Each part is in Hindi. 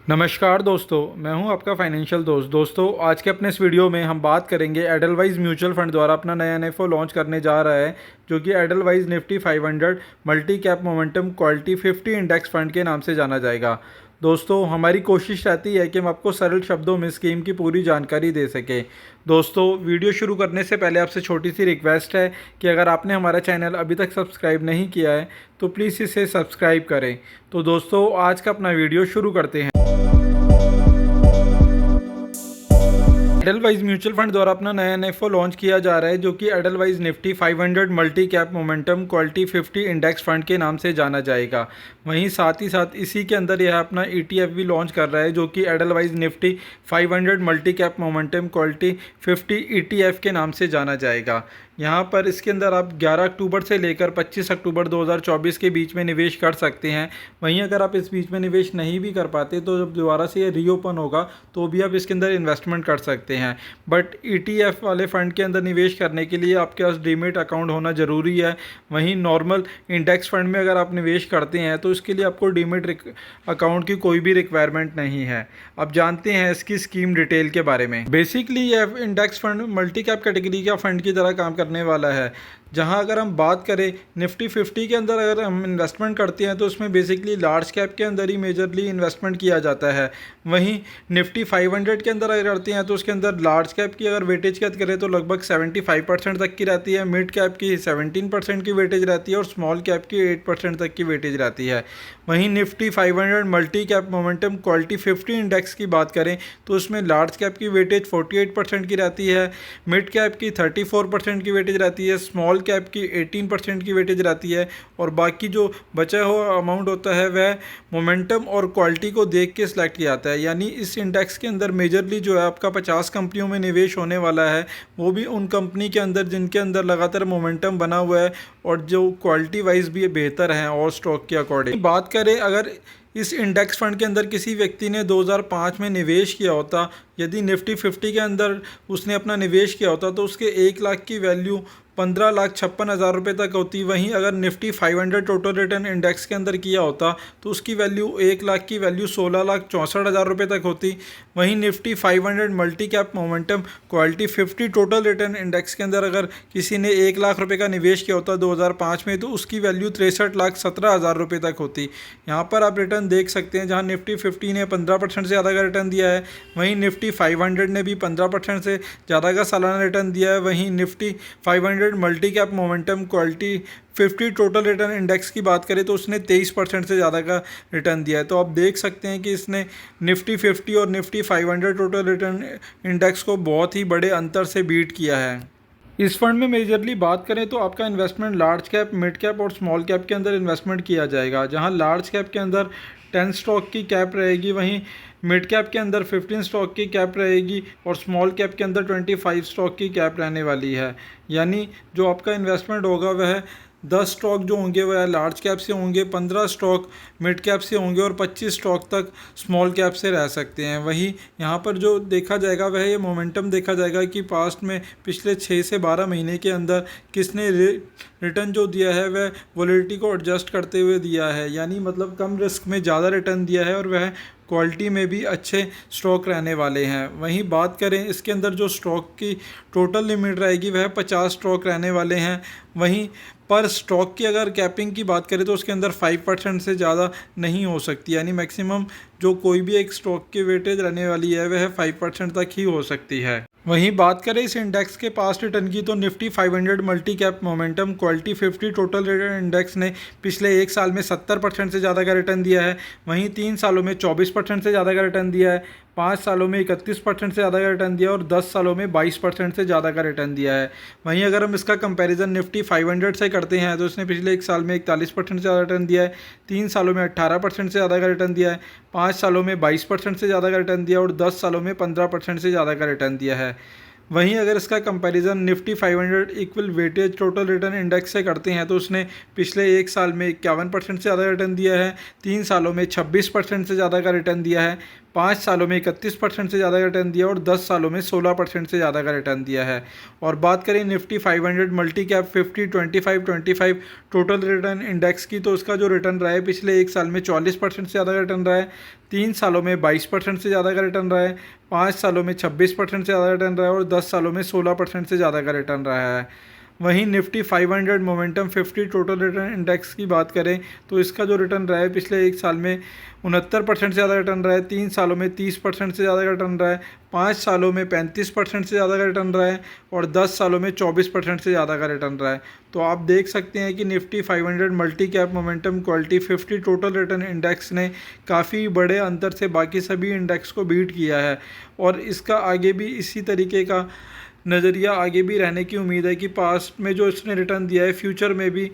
नमस्कार दोस्तों, मैं हूं आपका फाइनेंशियल दोस्तों आज के अपने इस वीडियो में हम बात करेंगे एडलवाइज म्यूचुअल फंड द्वारा अपना नया एनएफओ लॉन्च करने जा रहा है, जो कि Edelweiss Nifty 500 multi cap momentum quality 50 index fund के नाम से जाना जाएगा। दोस्तों, हमारी कोशिश रहती है कि हम आपको सरल शब्दों में स्कीम की पूरी जानकारी दे सकें। दोस्तों, वीडियो शुरू करने से पहले आपसे छोटी सी रिक्वेस्ट है कि अगर आपने हमारा चैनल अभी तक सब्सक्राइब नहीं किया है तो प्लीज़ इसे सब्सक्राइब करें। तो दोस्तों, आज का अपना वीडियो शुरू करते हैं। एडलवाइज म्यूचुअल फंड द्वारा अपना नया एनएफओ लॉन्च किया जा रहा है, जो कि Edelweiss Nifty 500 multi cap momentum quality 50 index fund के नाम से जाना जाएगा। वहीं साथ ही साथ इसी के अंदर यह अपना ईटीएफ भी लॉन्च कर रहा है, जो कि Edelweiss Nifty 500 multi cap momentum quality 50 ETF के नाम से जाना जाएगा। यहाँ पर इसके अंदर आप 11 अक्टूबर से लेकर 25 अक्टूबर 2024 के बीच में निवेश कर सकते हैं। वहीं अगर आप इस बीच में निवेश नहीं भी कर पाते तो जब दोबारा से ये रीओपन होगा तो भी आप इसके अंदर इन्वेस्टमेंट कर सकते हैं। बट ईटीएफ वाले फ़ंड के अंदर निवेश करने के लिए आपके पास डीमेट अकाउंट होना ज़रूरी है। वहीं नॉर्मल इंडेक्स फंड में अगर आप निवेश करते हैं तो इसके लिए आपको डीमेट अकाउंट की कोई भी रिक्वायरमेंट नहीं है। अब जानते हैं इसकी स्कीम डिटेल के बारे में। बेसिकली यह index fund multi cap category का फंड की तरह काम करने वाला है, जहां अगर हम बात करें निफ्टी 50 के अंदर अगर हम इन्वेस्टमेंट करते हैं तो उसमें बेसिकली लार्ज कैप के अंदर ही मेजरली इन्वेस्टमेंट किया जाता है। वहीं निफ्टी 500 के अंदर अगर करते हैं तो उसके अंदर लार्ज कैप की अगर वेटेज की बात करें तो लगभग 75% तक की रहती है, मिड कैप की 17% की वेटेज रहती है और स्मॉल कैप की 8% तक की वेटेज रहती है। वहीं Nifty 500 multi cap momentum quality 50 index की बात करें तो उसमें लार्ज कैप की वेटेज 48% की रहती है, मिड कैप की 34% की वेटेज रहती है, स्मॉल कैप की 18% की वेटेज रहती है और बाकी जो बचा हुआ अमाउंट होता है वह मोमेंटम और क्वालिटी को देख के सिलेक्ट किया जाता है। यानी इस इंडेक्स के अंदर मेजरली जो है आपका 50 कंपनियों में निवेश होने वाला है, वो भी उन कंपनी के अंदर जिनके अंदर लगातार मोमेंटम बना हुआ है और जो क्वालिटी वाइज भी बेहतर हैं और स्टॉक के अकॉर्डिंग। बात करें अगर इस इंडेक्स फंड के अंदर किसी व्यक्ति ने 2005 में निवेश किया होता, यदि निफ्टी 50 के अंदर उसने अपना निवेश किया होता तो उसके 1 लाख की वैल्यू 15,56,000 रुपये तक होती। वहीं अगर निफ्टी 500 टोटल रिटर्न इंडेक्स के अंदर किया होता तो उसकी वैल्यू 1 लाख की वैल्यू 16,64,000 रुपये तक होती। वहीं Nifty 500 multi cap momentum quality 50 total return index के अंदर अगर किसी ने 1 लाख रुपये का निवेश किया होता 2005 में तो उसकी वैल्यू 63,17,000 रुपये तक होती। यहाँ पर आप रिटर्न देख सकते हैं, जहाँ निफ्टी 50 ने 15% से ज़्यादा का रिटर्न दिया है, वहीं निफ्टी 500 ने भी 15% से ज़्यादा का सालाना रिटर्न दिया है। वहीं Nifty 500 multi cap momentum quality 50 total return index की बात करें तो उसने 23% से ज़्यादा का रिटर्न दिया है। तो आप देख सकते हैं कि इसने निफ्टी 50 और निफ्टी 500 टोटल रिटर्न इंडेक्स को बहुत ही बड़े अंतर से बीट किया है। इस फंड में मेजरली बात करें तो आपका investment large cap, mid cap और स्मॉल कैप के अंदर इन्वेस्टमेंट किया जाएगा। जहां लार्ज कैप के अंदर 10 स्टॉक की कैप रहेगी, वहीं मिड कैप के अंदर 15 स्टॉक की कैप रहेगी और स्मॉल कैप के अंदर 25 स्टॉक की कैप रहने वाली है। यानी जो आपका इन्वेस्टमेंट होगा वह 10 स्टॉक जो होंगे वह लार्ज कैप से होंगे, 15 स्टॉक मिड कैप से होंगे और 25 स्टॉक तक स्मॉल कैप से रह सकते हैं। वहीं यहाँ पर जो देखा जाएगा वह ये मोमेंटम देखा जाएगा कि पास्ट में पिछले 6 से 12 महीने के अंदर किसने रिटर्न जो दिया है वह वॉलेटिलिटी को एडजस्ट करते हुए दिया है। यानी मतलब कम रिस्क में ज़्यादा रिटर्न दिया है और वह क्वालिटी में भी अच्छे स्टॉक रहने वाले हैं। वहीं बात करें इसके अंदर जो स्टॉक की टोटल लिमिट रहेगी वह 50 स्टॉक रहने वाले हैं। वहीं पर स्टॉक की अगर कैपिंग की बात करें तो उसके अंदर 5% से ज़्यादा नहीं हो सकती। यानी मैक्सिमम जो कोई भी एक स्टॉक की वेटेज रहने वाली है वह 5% तक ही हो सकती है। वहीं बात करें इस इंडेक्स के पास्ट रिटर्न की तो Nifty 500 multi cap momentum quality 50 total return index ने पिछले 1 साल में 70% से ज़्यादा का रिटर्न दिया है। वहीं 3 सालों में 24% से ज़्यादा का रिटर्न दिया है, 5 सालों में 31% से ज़्यादा का रिटर्न दिया और 10 सालों में 22% से ज़्यादा का रिटर्न दिया है। वहीं अगर हम इसका कंपैरिजन निफ्टी 500 से करते हैं तो इसने पिछले 1 साल में 41% से ज़्यादा रिटर्न दिया है, 3 सालों में 18% से ज़्यादा का रिटर्न दिया है, 5 सालों में 22% से ज़्यादा का रिटर्न दिया और 10 सालों में 15% से ज़्यादा का रिटर्न दिया है। वहीं अगर इसका comparison Nifty 500 equal weightage total return index से करते हैं तो उसने पिछले 1 साल में 51% से ज़्यादा रिटर्न दिया है, 3 सालों में 26% से ज़्यादा का रिटर्न दिया है, 5 सालों में 31% से ज़्यादा का रिटर्न दिया और 10 सालों में 16% से ज़्यादा का रिटर्न दिया है। और बात करें Nifty 500 multi cap 50 25 25 total return index की, तो उसका जो रिटर्न रहा है पिछले एक साल में 44% से ज़्यादा का रिटर्न रहा है, 3 सालों में 22% से ज़्यादा का रिटर्न रहा है, 5 सालों में 26% से ज़्यादा रिटर्न रहा है और 10 सालों में 16% से ज़्यादा का रिटर्न रहा है। वहीं Nifty 500 momentum 50 total return index की बात करें तो इसका जो रिटर्न रहा है पिछले एक साल में 69% से ज़्यादा रिटर्न रहा है, 3 सालों में 30% से ज़्यादा का रिटर्न रहा है, 5 सालों में 35% से ज़्यादा का रिटर्न रहा है और 10 सालों में 24% से ज़्यादा का रिटर्न रहा है। तो आप देख सकते हैं कि Nifty 500 multi cap momentum quality 50 total return index ने काफ़ी बड़े अंतर से बाकी सभी इंडेक्स को बीट किया है और इसका आगे भी इसी तरीके का नज़रिया आगे भी रहने की उम्मीद है कि पास्ट में जो इसने रिटर्न दिया है फ्यूचर में भी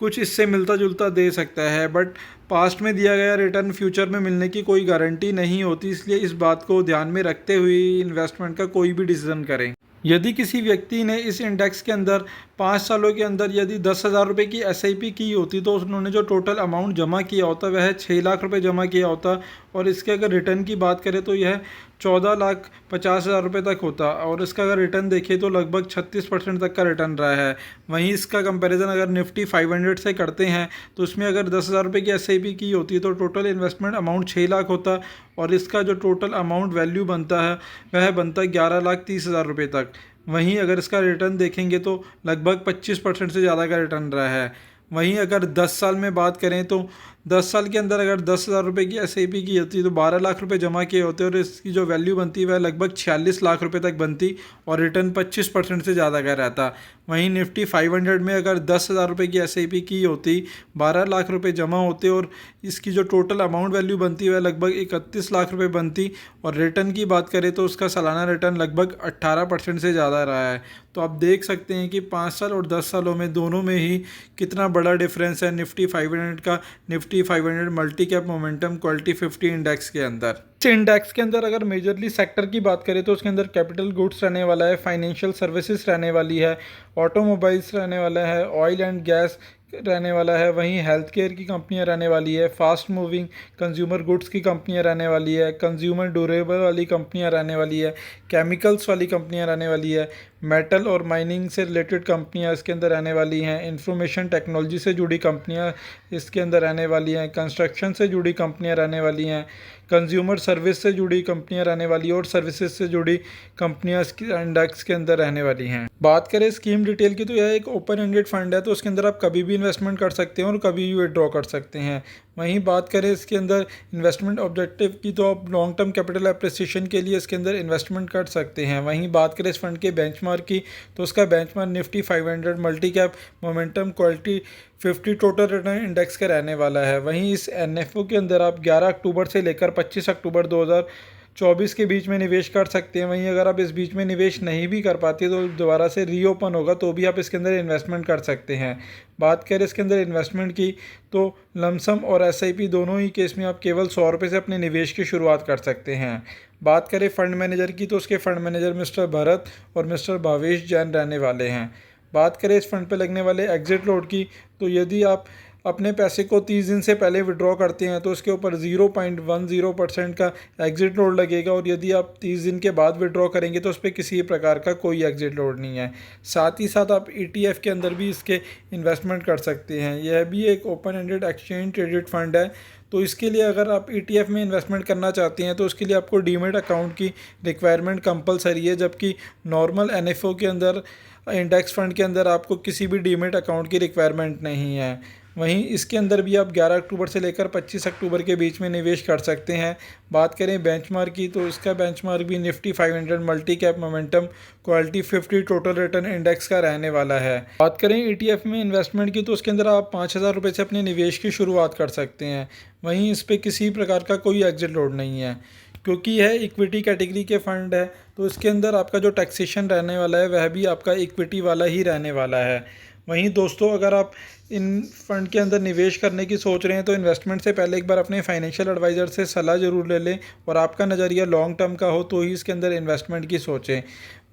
कुछ इससे मिलता जुलता दे सकता है, बट पास्ट में दिया गया रिटर्न फ्यूचर में मिलने की कोई गारंटी नहीं होती, इसलिए इस बात को ध्यान में रखते हुए इन्वेस्टमेंट का कोई भी डिसीजन करें। यदि किसी व्यक्ति ने इस इंडेक्स के अंदर 5 सालों के अंदर यदि 10,000 रुपये की SIP की होती तो उन्होंने जो टोटल अमाउंट जमा किया होता वह 6 लाख रुपए जमा किया होता और इसके अगर रिटर्न की बात करें तो यह 14,50,000 रुपये तक होता और इसका अगर रिटर्न देखें तो लगभग 36% तक का रिटर्न रहा है। वहीं इसका कंपैरिजन अगर निफ्टी 500 से करते हैं तो उसमें अगर 10,000 रुपये की SIP की होती तो टोटल इन्वेस्टमेंट अमाउंट 6 लाख होता और इसका जो टोटल अमाउंट वैल्यू बनता है वह बनता 11,30,000 रुपये तक। वहीं अगर इसका रिटर्न देखेंगे तो लगभग 25% से ज़्यादा का रिटर्न रहा है। वहीं अगर 10 साल में बात करें तो 10 साल के अंदर अगर 10,000 रुपये की SIP की होती तो 12 लाख रुपए जमा किए होते और इसकी जो वैल्यू बनती वह लगभग 46 लाख रुपए तक बनती और रिटर्न 25% से ज़्यादा का रहता। वहीं निफ्टी 500 में अगर 10,000 रुपये की SIP की होती, 12 लाख रुपए जमा होते और इसकी जो टोटल अमाउंट वैल्यू बनती वह लगभग 31 लाख रुपए बनती और रिटर्न की बात करें तो उसका सालाना रिटर्न लगभग 18% से ज़्यादा रहा है। तो आप देख सकते हैं कि 5 साल और 10 सालों में दोनों में ही कितना बड़ा डिफरेंस है निफ्टी 500 का Nifty 500 multi cap momentum quality 50 index के अंदर। इस इंडेक्स के अंदर अगर मेजरली सेक्टर की बात करें तो उसके अंदर कैपिटल गुड्स रहने वाला है, फाइनेंशियल सर्विसेज रहने वाली है, ऑटोमोबाइल्स रहने वाला है, ऑयल एंड गैस रहने वाला है, वहीं हेल्थ केयर की कंपनियां रहने वाली है, फास्ट मूविंग कंज्यूमर गुड्स की कंपनियां रहने वाली है, कंज्यूमर ड्यूरेबल वाली कंपनियां रहने वाली है, केमिकल्स वाली कंपनियां रहने वाली है, मेटल और माइनिंग से रिलेटेड कंपनियां इसके अंदर रहने वाली हैं, इंफॉर्मेशन टेक्नोलॉजी से जुड़ी कंपनियां इसके अंदर रहने वाली हैं, कंस्ट्रक्शन से जुड़ी कंपनियां रहने वाली हैं, कंज्यूमर सर्विस से जुड़ी कंपनियां रहने वाली और सर्विसेज से जुड़ी कंपनियां इसके इंडेक्स के अंदर रहने वाली हैं। बात करें स्कीम डिटेल की तो यह एक ओपन एंडेड फंड है, तो उसके अंदर आप कभी भी इन्वेस्टमेंट कर सकते हैं और कभी भी विड्रॉ कर सकते हैं। वहीं बात करें इसके अंदर इन्वेस्टमेंट ऑब्जेक्टिव की तो आप लॉन्ग टर्म कैपिटल एप्रिसिएशन के लिए इसके अंदर इन्वेस्टमेंट कर सकते हैं। वहीं बात करें इस फंड के बेंचमार्क की तो उसका benchmark Nifty 500 multi cap momentum quality 50 total return index का रहने वाला है। वहीं इस NFO के अंदर आप 11 अक्टूबर से लेकर 25 अक्टूबर 2024 के बीच में निवेश कर सकते हैं। वहीं अगर आप इस बीच में निवेश नहीं भी कर पाते तो दोबारा से रीओपन होगा तो भी आप इसके अंदर इन्वेस्टमेंट कर सकते हैं। बात करें इसके अंदर इन्वेस्टमेंट की तो लमसम और SIP दोनों ही केस में आप केवल 100 रुपये से अपने निवेश की शुरुआत कर सकते हैं। बात करें फंड मैनेजर की तो उसके फंड मैनेजर मिस्टर भरत और मिस्टर भावेश जैन रहने वाले हैं। बात करें इस फंड पे लगने वाले एग्जिट लोड की तो यदि आप अपने पैसे को 30 दिन से पहले विड्रॉ करते हैं तो उसके ऊपर 0.10% का एग्जिट लोड लगेगा और यदि आप 30 दिन के बाद विड्रॉ करेंगे तो उस पर किसी प्रकार का कोई एग्जिट लोड नहीं है। साथ ही साथ आप ETF के अंदर भी इसके इन्वेस्टमेंट कर सकते हैं। यह भी एक open ended exchange traded fund है, तो इसके लिए अगर आप ETF में इन्वेस्टमेंट करना चाहते हैं तो उसके लिए आपको डीमेट अकाउंट की रिक्वायरमेंट कंपलसरी है, जबकि नॉर्मल NFO के अंदर इंडेक्स फंड के अंदर आपको किसी भी डीमेट अकाउंट की रिक्वायरमेंट नहीं है। वहीं इसके अंदर भी आप 11 अक्टूबर से लेकर 25 अक्टूबर के बीच में निवेश कर सकते हैं। बात करें बेंचमार्क की तो इसका बेंचमार्क भी Nifty 500 multi cap momentum quality 50 total return index का रहने वाला है। बात करें ETF में इन्वेस्टमेंट की तो उसके अंदर आप 5,000 रुपये से अपने निवेश की शुरुआत कर सकते हैं। वहीं इस पर किसी प्रकार का कोई एग्जिट लोड नहीं है। क्योंकि यह इक्विटी कैटेगरी के फंड है तो इसके अंदर आपका जो टैक्सेशन रहने वाला है वह भी आपका इक्विटी वाला ही रहने वाला है। वहीं दोस्तों अगर आप इन फंड के अंदर निवेश करने की सोच रहे हैं तो इन्वेस्टमेंट से पहले एक बार अपने फाइनेंशियल एडवाइज़र से सलाह ज़रूर ले लें और आपका नज़रिया लॉन्ग टर्म का हो तो ही इसके अंदर इन्वेस्टमेंट की सोचें।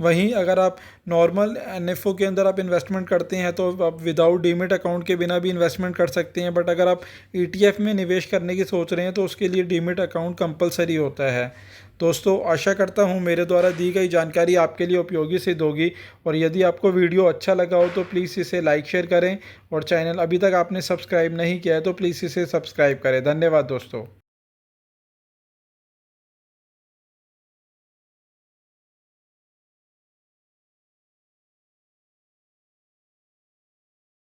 वहीं अगर आप नॉर्मल एनएफओ के अंदर आप इन्वेस्टमेंट करते हैं तो आप विदाउट डीमेट अकाउंट के बिना भी इन्वेस्टमेंट कर सकते हैं, बट अगर आप ईटीएफ में निवेश करने की सोच रहे हैं तो उसके लिए डीमेट अकाउंट कंपलसरी होता है। दोस्तों, आशा करता हूँ मेरे द्वारा दी गई जानकारी आपके लिए उपयोगी सिद्ध होगी, और यदि आपको वीडियो अच्छा लगा हो तो प्लीज़ इसे लाइक शेयर करें और चैनल अभी तक आपने सब्सक्राइब नहीं किया है तो प्लीज़ इसे सब्सक्राइब करें। धन्यवाद दोस्तों।